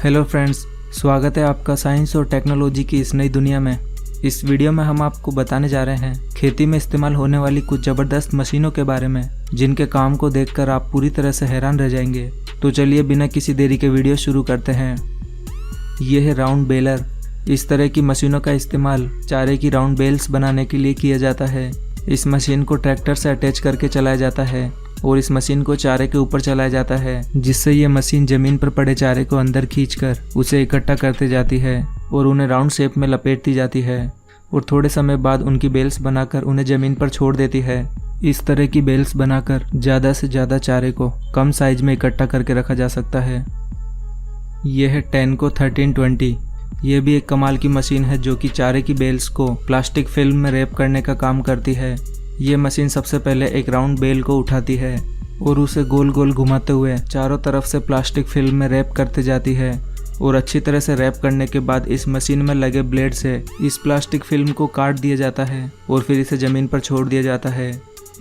Hello friends, स्वागत है आपका साइंस और टेक्नोलॉजी की इस नई दुनिया में। इस वीडियो में हम आपको बताने जा रहे हैं खेती में इस्तेमाल होने वाली कुछ ज़बरदस्त मशीनों के बारे में, जिनके काम को देखकर आप पूरी तरह से हैरान रह जाएंगे। तो चलिए बिना किसी देरी के वीडियो शुरू करते हैं। ये है राउंड बेलर। इस तरह की मशीनों का इस्तेमाल चारे की राउंड बेल्स बनाने के लिए किया जाता है। इस मशीन को ट्रैक्टर से अटैच करके चलाया जाता है और इस मशीन को चारे के ऊपर चलाया जाता है, जिससे ये मशीन जमीन पर पड़े चारे को अंदर खींचकर उसे इकट्ठा करती जाती है और उन्हें राउंड शेप में लपेटती जाती है और थोड़े समय बाद उनकी बेल्स बनाकर उन्हें जमीन पर छोड़ देती है। इस तरह की बेल्स बनाकर ज़्यादा से ज़्यादा चारे को कम साइज में इकट्ठा करके रखा जा सकता है। यह है टेनको 1320। यह भी एक कमाल की मशीन है जो कि चारे की बेल्स को प्लास्टिक फिल्म में रैप करने का काम करती है। ये मशीन सबसे पहले एक राउंड बेल को उठाती है और उसे गोल गोल घुमाते हुए चारों तरफ से प्लास्टिक फिल्म में रैप करते जाती है और अच्छी तरह से रैप करने के बाद इस मशीन में लगे ब्लेड से इस प्लास्टिक फिल्म को काट दिया जाता है और फिर इसे ज़मीन पर छोड़ दिया जाता है।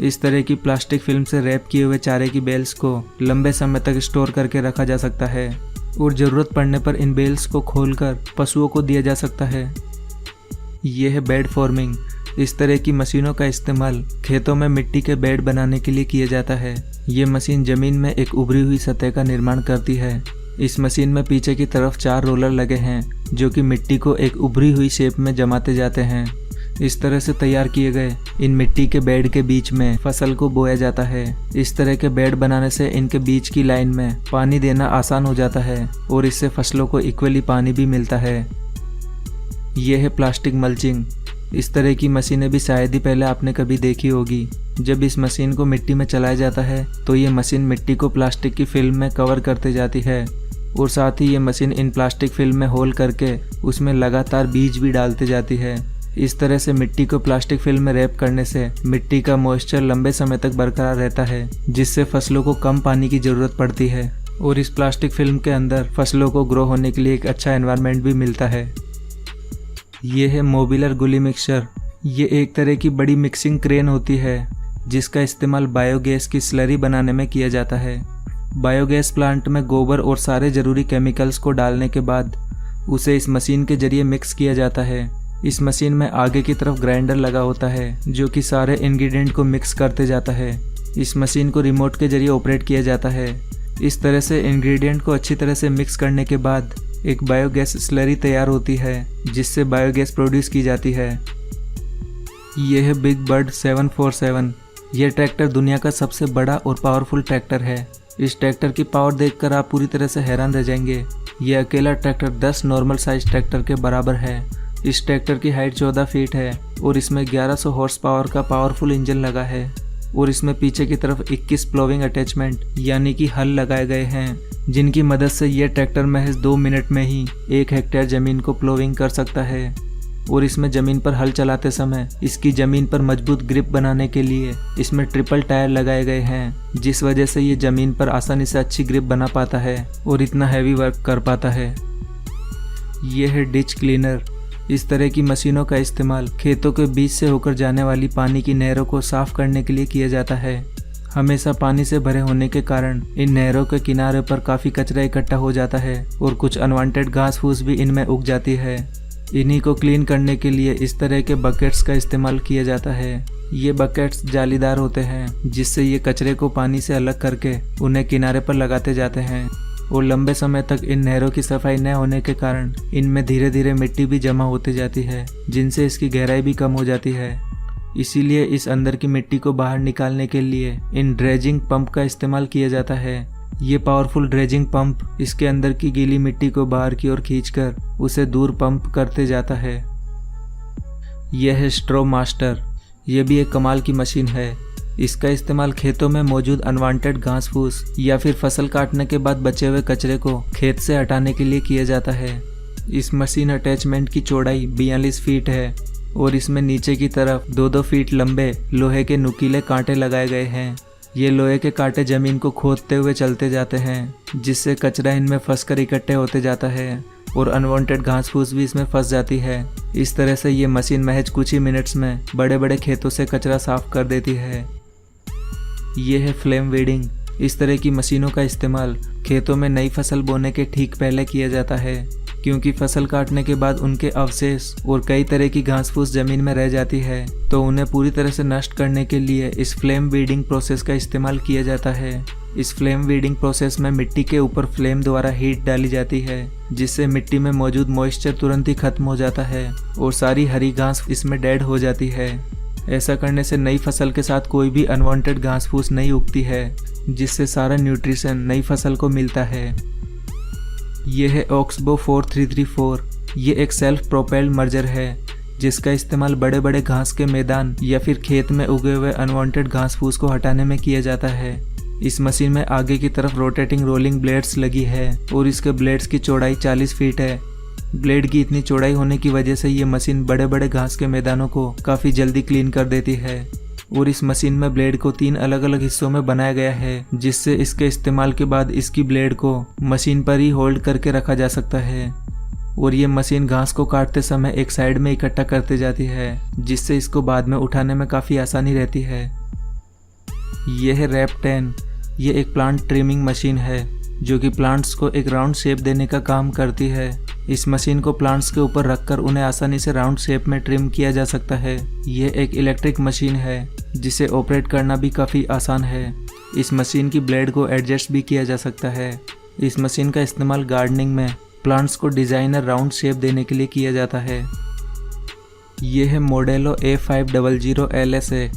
इस तरह की प्लास्टिक फिल्म से रैप किए हुए चारे की बेल्स को लंबे समय तक स्टोर करके रखा जा सकता है और ज़रूरत पड़ने पर इन बेल्स को खोलकर पशुओं को दिया जा सकता है। यह है बेड फॉर्मिंग। इस तरह की मशीनों का इस्तेमाल खेतों में मिट्टी के बेड बनाने के लिए किया जाता है। ये मशीन जमीन में एक उभरी हुई सतह का निर्माण करती है। इस मशीन में पीछे की तरफ 4 रोलर लगे हैं जो कि मिट्टी को एक उभरी हुई शेप में जमाते जाते हैं। इस तरह से तैयार किए गए इन मिट्टी के बेड के बीच में फसल को बोया जाता है। इस तरह के बेड बनाने से इनके बीच की लाइन में पानी देना आसान हो जाता है और इससे फसलों को इक्वली पानी भी मिलता है। यह है प्लास्टिक मल्चिंग। इस तरह की मशीनें भी शायद ही पहले आपने कभी देखी होगी। जब इस मशीन को मिट्टी में चलाया जाता है तो ये मशीन मिट्टी को प्लास्टिक की फिल्म में कवर करते जाती है और साथ ही ये मशीन इन प्लास्टिक फिल्म में होल करके उसमें लगातार बीज भी डालते जाती है। इस तरह से मिट्टी को प्लास्टिक फिल्म में रैप करने से मिट्टी का मॉइस्चर लंबे समय तक बरकरार रहता है, जिससे फसलों को कम पानी की ज़रूरत पड़ती है और इस प्लास्टिक फिल्म के अंदर फसलों को ग्रो होने के लिए एक अच्छा एनवायरनमेंट भी मिलता है। ये है मोबिलर गुली मिक्सचर। ये एक तरह की बड़ी मिक्सिंग क्रेन होती है जिसका इस्तेमाल बायोगैस की स्लरी बनाने में किया जाता है। बायोगैस प्लांट में गोबर और सारे ज़रूरी केमिकल्स को डालने के बाद उसे इस मशीन के जरिए मिक्स किया जाता है। इस मशीन में आगे की तरफ ग्राइंडर लगा होता है जो कि सारे इंग्रेडिएंट को मिक्स करते जाता है। इस मशीन को रिमोट के जरिए ऑपरेट किया जाता है। इस तरह से इंग्रेडिएंट को अच्छी तरह से मिक्स करने के बाद एक बायोगैस स्लरी तैयार होती है जिससे बायोगैस प्रोड्यूस की जाती है। यह है बिग बर्ड 747। यह ट्रैक्टर दुनिया का सबसे बड़ा और पावरफुल ट्रैक्टर है। इस ट्रैक्टर की पावर देखकर आप पूरी तरह से हैरान रह जाएंगे। यह अकेला ट्रैक्टर 10 नॉर्मल साइज ट्रैक्टर के बराबर है। इस ट्रैक्टर की हाइट 14 फीट है और इसमें 1100 हॉर्स पावर का पावरफुल इंजन लगा है और इसमें पीछे की तरफ 21 प्लोविंग अटैचमेंट यानी कि हल लगाए गए हैं, जिनकी मदद से यह ट्रैक्टर महज 2 मिनट में ही 1 हेक्टेयर ज़मीन को प्लोविंग कर सकता है। और इसमें ज़मीन पर हल चलाते समय इसकी ज़मीन पर मजबूत ग्रिप बनाने के लिए इसमें ट्रिपल टायर लगाए गए हैं, जिस वजह से ये ज़मीन पर आसानी से अच्छी ग्रिप बना पाता है और इतना हैवी वर्क कर पाता है। यह है डिच क्लीनर। इस तरह की मशीनों का इस्तेमाल खेतों के बीच से होकर जाने वाली पानी की नहरों को साफ करने के लिए किया जाता है। हमेशा पानी से भरे होने के कारण इन नहरों के किनारे पर काफ़ी कचरा इकट्ठा हो जाता है और कुछ अनवांटेड घास फूस भी इनमें उग जाती है। इन्हीं को क्लीन करने के लिए इस तरह के बकेट्स का इस्तेमाल किया जाता है। ये बकेट्स जालीदार होते हैं जिससे ये कचरे को पानी से अलग करके उन्हें किनारे पर लगाते जाते हैं और लंबे समय तक इन नहरों की सफाई न होने के कारण इनमें धीरे धीरे मिट्टी भी जमा होती जाती है, जिनसे इसकी गहराई भी कम हो जाती है। इसीलिए इस अंदर की मिट्टी को बाहर निकालने के लिए इन ड्रेजिंग पंप का इस्तेमाल किया जाता है। ये पावरफुल ड्रेजिंग पंप इसके अंदर की गीली मिट्टी को बाहर की ओर खींचकर उसे दूर पंप करते जाता है। यह है स्ट्रॉ मास्टर। यह भी एक कमाल की मशीन है। इसका इस्तेमाल खेतों में मौजूद अनवांटेड घास फूस या फिर फसल काटने के बाद बचे हुए कचरे को खेत से हटाने के लिए किया जाता है। इस मशीन अटैचमेंट की चौड़ाई 42 फीट है और इसमें नीचे की तरफ 2-2 फीट लंबे लोहे के नुकीले कांटे लगाए गए हैं। ये लोहे के कांटे जमीन को खोदते हुए चलते जाते हैं, जिससे कचरा इनमें फंसकर इकट्ठे होते जाता है और अनवांटेड घास फूस भी इसमें फंस जाती है। इस तरह से ये मशीन महज कुछ ही मिनट्स में बड़े बड़े खेतों से कचरा साफ कर देती है। ये है फ्लेम वेडिंग। इस तरह की मशीनों का इस्तेमाल खेतों में नई फसल बोने के ठीक पहले किया जाता है, क्योंकि फसल काटने के बाद उनके अवशेष और कई तरह की घास फूस जमीन में रह जाती है, तो उन्हें पूरी तरह से नष्ट करने के लिए इस फ्लेम वीडिंग प्रोसेस का इस्तेमाल किया जाता है। इस फ्लेम वीडिंग प्रोसेस में मिट्टी के ऊपर फ्लेम द्वारा हीट डाली जाती है, जिससे मिट्टी में मौजूद मॉइस्चर तुरंत ही खत्म हो जाता है और सारी हरी घास इसमें डेड हो जाती है। ऐसा करने से नई फसल के साथ कोई भी अनवांटेड घास फूस नहीं उगती है, जिससे सारा न्यूट्रिशन नई फसल को मिलता है। यह है ऑक्सबो 4334। ये एक सेल्फ प्रोपेल्ड मर्जर है, जिसका इस्तेमाल बड़े बड़े घास के मैदान या फिर खेत में उगे हुए अनवांटेड घास फूस को हटाने में किया जाता है। इस मशीन में आगे की तरफ रोटेटिंग रोलिंग ब्लेड्स लगी है और इसके ब्लेड्स की चौड़ाई 40 फीट है। ब्लेड की इतनी चौड़ाई होने की वजह से ये मशीन बड़े बड़े घास के मैदानों को काफ़ी जल्दी क्लीन कर देती है। और इस मशीन में ब्लेड को 3 अलग अलग हिस्सों में बनाया गया है, जिससे इसके इस्तेमाल के बाद इसकी ब्लेड को मशीन पर ही होल्ड करके रखा जा सकता है। और ये मशीन घास को काटते समय एक साइड में इकट्ठा करते जाती है, जिससे इसको बाद में उठाने में काफ़ी आसानी रहती है। यह है रैप 10। ये एक प्लांट ट्रिमिंग मशीन है, जो कि प्लांट्स को एक राउंड शेप देने का काम करती है। इस मशीन को प्लांट्स के ऊपर रखकर उन्हें आसानी से राउंड शेप में ट्रिम किया जा सकता है। यह एक इलेक्ट्रिक मशीन है, जिसे ऑपरेट करना भी काफ़ी आसान है। इस मशीन की ब्लेड को एडजस्ट भी किया जा सकता है। इस मशीन का इस्तेमाल गार्डनिंग में प्लांट्स को डिज़ाइनर राउंड शेप देने के लिए किया जाता है। यह है मॉडेलो A500 LSA।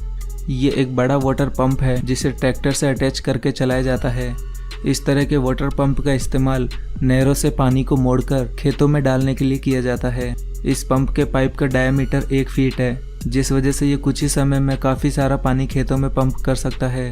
ये एक बड़ा वाटर पंप है, जिसे ट्रैक्टर से अटैच करके चलाया जाता है। इस तरह के वाटर पंप का इस्तेमाल नहरों से पानी को मोड़कर खेतों में डालने के लिए किया जाता है। इस पंप के पाइप का डायमीटर 1 फीट है, जिस वजह से ये कुछ ही समय में काफ़ी सारा पानी खेतों में पंप कर सकता है।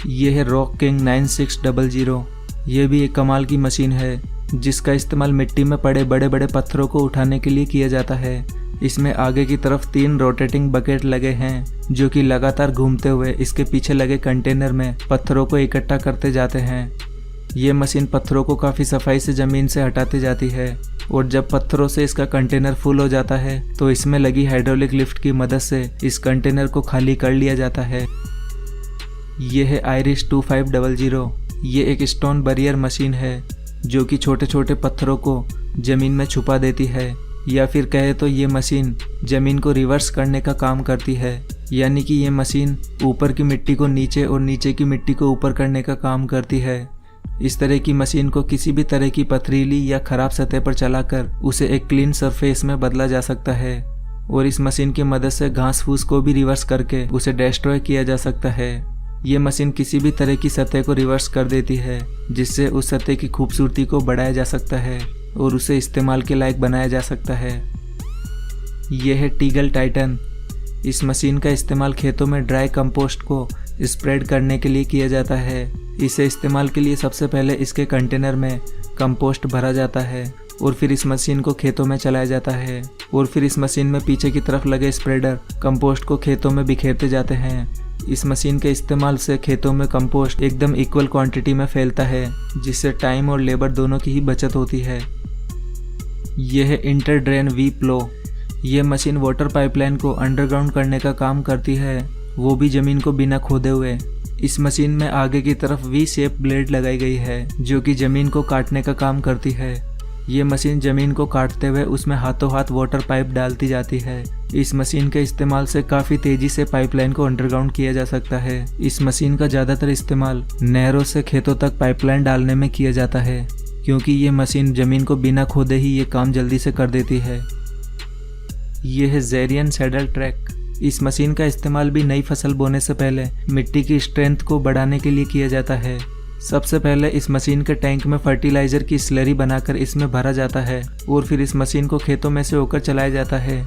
यह है रॉक किंग 9600। ये भी एक कमाल की मशीन है, जिसका इस्तेमाल मिट्टी में पड़े बड़े बड़े पत्थरों को उठाने के लिए किया जाता है। इसमें आगे की तरफ 3 रोटेटिंग बकेट लगे हैं, जो कि लगातार घूमते हुए इसके पीछे लगे कंटेनर में पत्थरों को इकट्ठा करते जाते हैं। ये मशीन पत्थरों को काफ़ी सफाई से ज़मीन से हटाती जाती है, और जब पत्थरों से इसका कंटेनर फुल हो जाता है तो इसमें लगी हाइड्रोलिक लिफ्ट की मदद से इस कंटेनर को खाली कर लिया जाता है। ये है आयरिश 2500। ये एक स्टोन बैरियर मशीन है, जो कि छोटे छोटे पत्थरों को ज़मीन में छुपा देती है, या फिर कहे तो ये मशीन ज़मीन को रिवर्स करने का काम करती है। यानी कि ये मशीन ऊपर की मिट्टी को नीचे और नीचे की मिट्टी को ऊपर करने का काम करती है। इस तरह की मशीन को किसी भी तरह की पथरीली या ख़राब सतह पर चलाकर उसे एक क्लीन सरफेस में बदला जा सकता है, और इस मशीन की मदद से घास फूस को भी रिवर्स करके उसे डिस्ट्रॉय किया जा सकता है। ये मशीन किसी भी तरह की सतह को रिवर्स कर देती है, जिससे उस सतह की खूबसूरती को बढ़ाया जा सकता है और उसे इस्तेमाल के लायक बनाया जा सकता है। यह है टीगल टाइटन। इस मशीन का इस्तेमाल खेतों में ड्राई कंपोस्ट को स्प्रेड करने के लिए किया जाता है। इसे इस्तेमाल के लिए सबसे पहले इसके कंटेनर में कंपोस्ट भरा जाता है, और फिर इस मशीन को खेतों में चलाया जाता है, और फिर इस मशीन में पीछे की तरफ लगे स्प्रेडर कंपोस्ट को खेतों में बिखेरते जाते हैं। इस मशीन के इस्तेमाल से खेतों में कंपोस्ट एकदम इक्वल क्वांटिटी में फैलता है, जिससे टाइम और लेबर दोनों की ही बचत होती है। यह है इंटर ड्रेन वी प्लो। ये मशीन वाटर पाइपलाइन को अंडरग्राउंड करने का काम करती है, वो भी ज़मीन को बिना खोदे हुए। इस मशीन में आगे की तरफ वी शेप ब्लेड लगाई गई है, जो कि ज़मीन को काटने का काम करती है। ये मशीन ज़मीन को काटते हुए उसमें हाथों हाथ वाटर पाइप डालती जाती है। इस मशीन के इस्तेमाल से काफ़ी तेज़ी से पाइपलाइन को अंडरग्राउंड किया जा सकता है। इस मशीन का ज़्यादातर इस्तेमाल नहरों से खेतों तक पाइपलाइन डालने में किया जाता है, क्योंकि ये मशीन ज़मीन को बिना खोदे ही ये काम जल्दी से कर देती है। ये है ज़ेरियन सैडल ट्रैक। इस मशीन का इस्तेमाल भी नई फसल बोने से पहले मिट्टी की स्ट्रेंथ को बढ़ाने के लिए किया जाता है। सबसे पहले इस मशीन के टैंक में फर्टिलाइज़र की स्लरी बनाकर इसमें भरा जाता है, और फिर इस मशीन को खेतों में से होकर चलाया जाता है।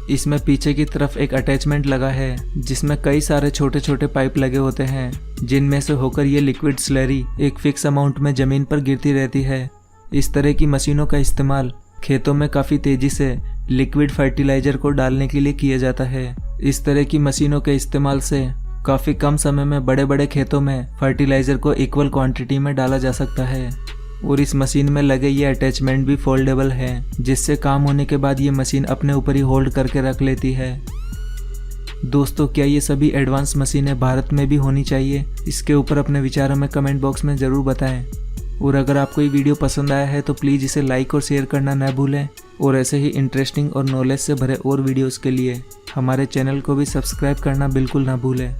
इसमें पीछे की तरफ एक अटैचमेंट लगा है, जिसमें कई सारे छोटे छोटे पाइप लगे होते हैं, जिनमें से होकर ये लिक्विड स्लरी एक फिक्स अमाउंट में ज़मीन पर गिरती रहती है। इस तरह की मशीनों का इस्तेमाल खेतों में काफ़ी तेज़ी से लिक्विड फर्टिलाइज़र को डालने के लिए किया जाता है। इस तरह की मशीनों के इस्तेमाल से काफ़ी कम समय में बड़े बड़े खेतों में फर्टिलाइज़र को इक्वल क्वांटिटी में डाला जा सकता है। और इस मशीन में लगे ये अटैचमेंट भी फोल्डेबल हैं, जिससे काम होने के बाद ये मशीन अपने ऊपर ही होल्ड करके रख लेती है। दोस्तों, क्या ये सभी एडवांस मशीनें भारत में भी होनी चाहिए? इसके ऊपर अपने विचार हमें कमेंट बॉक्स में ज़रूर बताएं। और अगर आपको ये वीडियो पसंद आया है तो प्लीज़ इसे लाइक और शेयर करना न भूलें। और ऐसे ही इंटरेस्टिंग और नॉलेज से भरे और वीडियोस के लिए हमारे चैनल को भी सब्सक्राइब करना बिल्कुल ना भूलें।